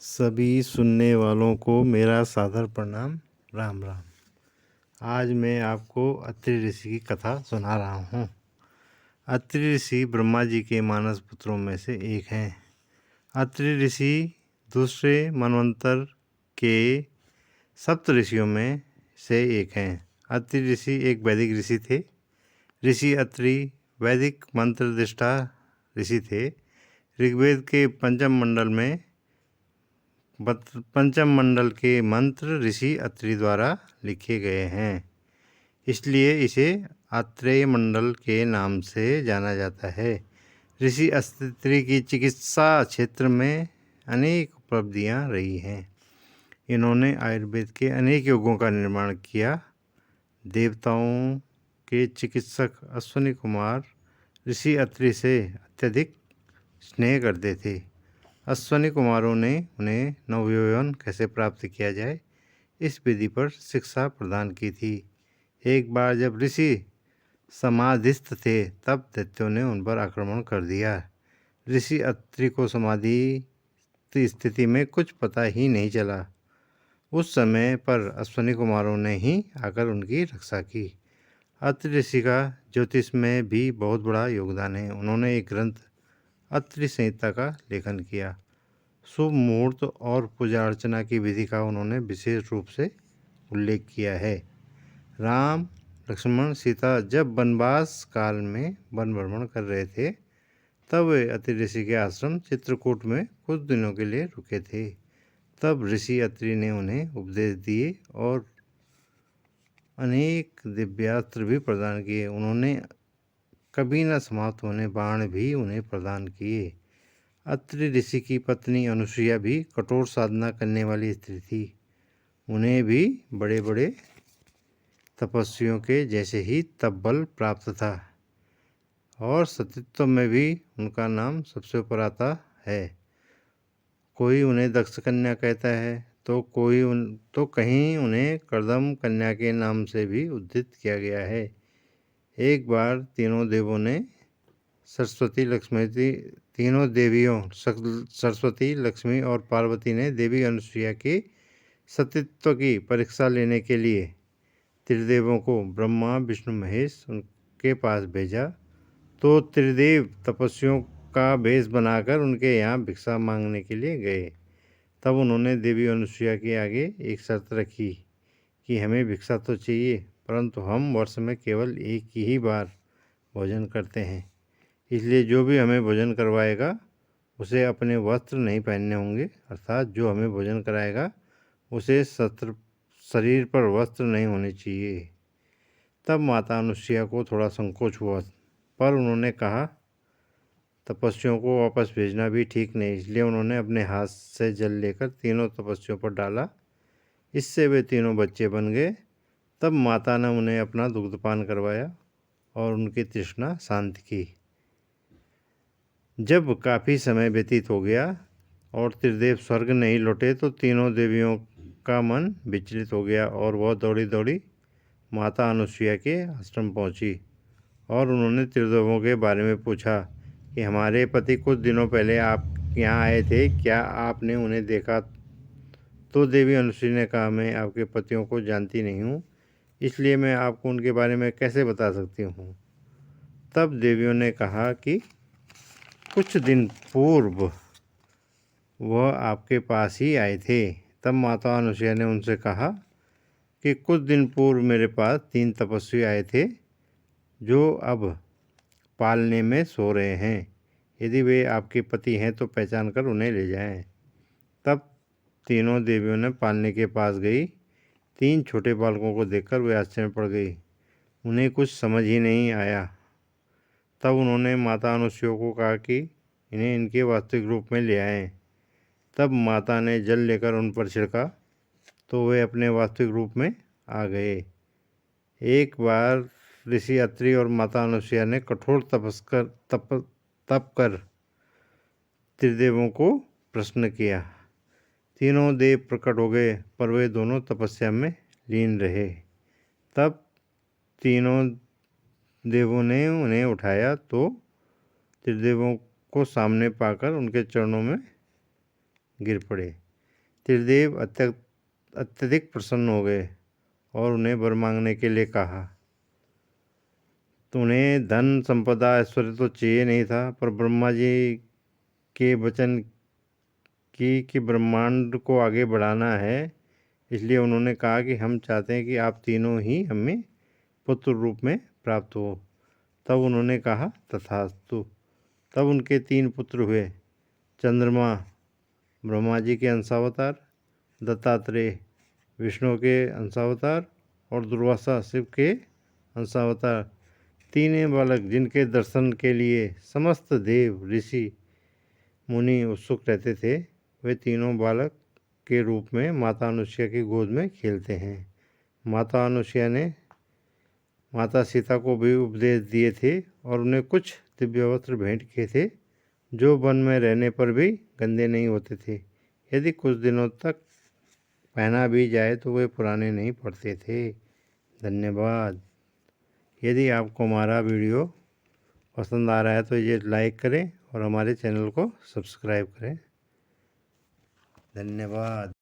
सभी सुनने वालों को मेरा सादर प्रणाम। राम राम। आज मैं आपको अत्रि ऋषि की कथा सुना रहा हूँ। अत्रि ऋषि ब्रह्मा जी के मानस पुत्रों में से एक हैं। अत्रि ऋषि दूसरे मनवंतर के सप्त ऋषियों में से एक हैं। अत्रि ऋषि एक वैदिक ऋषि थे। ऋषि अत्रि वैदिक मंत्र दृष्टा ऋषि थे। ऋग्वेद के पंचम मंडल के मंत्र ऋषि अत्रि द्वारा लिखे गए हैं, इसलिए इसे आत्रेय मंडल के नाम से जाना जाता है। ऋषि अत्रि की चिकित्सा क्षेत्र में अनेक उपलब्धियां रही हैं। इन्होंने आयुर्वेद के अनेक योगों का निर्माण किया। देवताओं के चिकित्सक अश्विनी कुमार ऋषि अत्रि से अत्यधिक स्नेह करते थे। अश्विनी कुमारों ने उन्हें नवयौवन कैसे प्राप्त किया जाए, इस विधि पर शिक्षा प्रदान की थी। एक बार जब ऋषि समाधिस्थ थे, तब दैत्यों ने उन पर आक्रमण कर दिया। ऋषि अत्रि को समाधि स्थिति में कुछ पता ही नहीं चला। उस समय पर अश्विनी कुमारों ने ही आकर उनकी रक्षा की। अत्रि ऋषि का ज्योतिष में भी बहुत बड़ा योगदान है। उन्होंने एक ग्रंथ अत्रि संहिता का लेखन किया। शुभ मुहूर्त और पूजा अर्चना की विधि का उन्होंने विशेष रूप से उल्लेख किया है। राम, लक्ष्मण, सीता जब वनवास काल में वन भ्रमण कर रहे थे, तब वे अत्रि ऋषि के आश्रम चित्रकूट में कुछ दिनों के लिए रुके थे। तब ऋषि अत्रि ने उन्हें उपदेश दिए और अनेक दिव्यास्त्र भी प्रदान किए। उन्होंने कभी न समाप्त होने बाण भी उन्हें प्रदान किए। अत्रि ऋषि की पत्नी अनुसुईया भी कठोर साधना करने वाली स्त्री थी। उन्हें भी बड़े बड़े तपस्वियों के जैसे ही तपबल प्राप्त था और सतीत्व में भी उनका नाम सबसे ऊपर आता है। कोई उन्हें दक्ष कन्या कहता है, तो कहीं उन्हें कर्दम कन्या के नाम से भी उद्धृत किया गया है। एक बार तीनों देवियों सरस्वती, लक्ष्मी और पार्वती ने देवी अनुसुईया के सतीत्व की परीक्षा लेने के लिए त्रिदेवों को ब्रह्मा, विष्णु, महेश उनके पास भेजा। तो त्रिदेव तपस्वियों का वेश बनाकर उनके यहाँ भिक्षा मांगने के लिए गए। तब उन्होंने देवी अनुसुईया के आगे एक शर्त रखी कि हमें भिक्षा तो चाहिए, परंतु हम वर्ष में केवल एक ही बार भोजन करते हैं, इसलिए जो भी हमें भोजन करवाएगा उसे अपने वस्त्र नहीं पहनने होंगे। अर्थात जो हमें भोजन कराएगा उसे शरीर पर वस्त्र नहीं होने चाहिए। तब माता अनुसुईया को थोड़ा संकोच हुआ, पर उन्होंने कहा तपस्वियों को वापस भेजना भी ठीक नहीं, इसलिए उन्होंने अपने हाथ से जल लेकर तीनों तपस्वियों पर डाला। इससे वे तीनों बच्चे बन गए। तब माता ने उन्हें अपना दुग्धपान करवाया और उनकी तृष्णा शांत की। जब काफ़ी समय व्यतीत हो गया और त्रिदेव स्वर्ग नहीं लौटे, तो तीनों देवियों का मन विचलित हो गया और वह दौड़ी दौड़ी माता अनुसुईया के आश्रम पहुंची और उन्होंने त्रिदेवों के बारे में पूछा कि हमारे पति कुछ दिनों पहले आप यहाँ आए थे, क्या आपने उन्हें देखा? तो देवी अनुसुईया ने कहा, मैं आपके पतियों को जानती नहीं हूँ, इसलिए मैं आपको उनके बारे में कैसे बता सकती हूँ। तब देवियों ने कहा कि कुछ दिन पूर्व वह आपके पास ही आए थे। तब माता अनुसुईया ने उनसे कहा कि कुछ दिन पूर्व मेरे पास 3 तपस्वी आए थे, जो अब पालने में सो रहे हैं। यदि वे आपके पति हैं तो पहचान कर उन्हें ले जाएं। तब तीनों देवियों ने पालने के पास गई। 3 छोटे बालकों को देखकर वे आश्चर्य में पड़ गई। उन्हें कुछ समझ ही नहीं आया। तब उन्होंने माता अनुसुईया को कहा कि इन्हें इनके वास्तविक रूप में ले आएं। तब माता ने जल लेकर उन पर छिड़का, तो वे अपने वास्तविक रूप में आ गए। एक बार ऋषि अत्रि और माता अनुसुईया ने कठोर तप कर त्रिदेवों को प्रश्न किया। तीनों देव प्रकट हो गए, पर वे दोनों तपस्या में लीन रहे। तब तीनों देवों ने उन्हें उठाया, तो त्रिदेवों को सामने पाकर उनके चरणों में गिर पड़े। त्रिदेव अत्यधिक प्रसन्न हो गए और उन्हें वर मांगने के लिए कहा। तो उन्हें धन संपदा ऐश्वर्य तो चाहिए नहीं था, पर ब्रह्मा जी के वचन कि ब्रह्मांड को आगे बढ़ाना है, इसलिए उन्होंने कहा कि हम चाहते हैं कि आप तीनों ही हमें पुत्र रूप में प्राप्त हो। तब उन्होंने कहा तथास्तु। तब उनके 3 पुत्र हुए। चंद्रमा ब्रह्मा जी के अंशावतार, दत्तात्रेय विष्णु के अंशावतार और दुर्वासा शिव के अंशावतार। तीनों बालक जिनके दर्शन के लिए समस्त देव ऋषि मुनि उत्सुक रहते थे, वे तीनों बालक के रूप में माता अनुसुईया की गोद में खेलते हैं। माता अनुसुईया ने माता सीता को भी उपदेश दिए थे और उन्हें कुछ दिव्य वस्त्र भेंट किए थे, जो वन में रहने पर भी गंदे नहीं होते थे। यदि कुछ दिनों तक पहना भी जाए तो वे पुराने नहीं पड़ते थे। धन्यवाद। यदि आपको हमारा वीडियो पसंद आ रहा है तो ये लाइक करें और हमारे चैनल को सब्सक्राइब करें। धन्यवाद।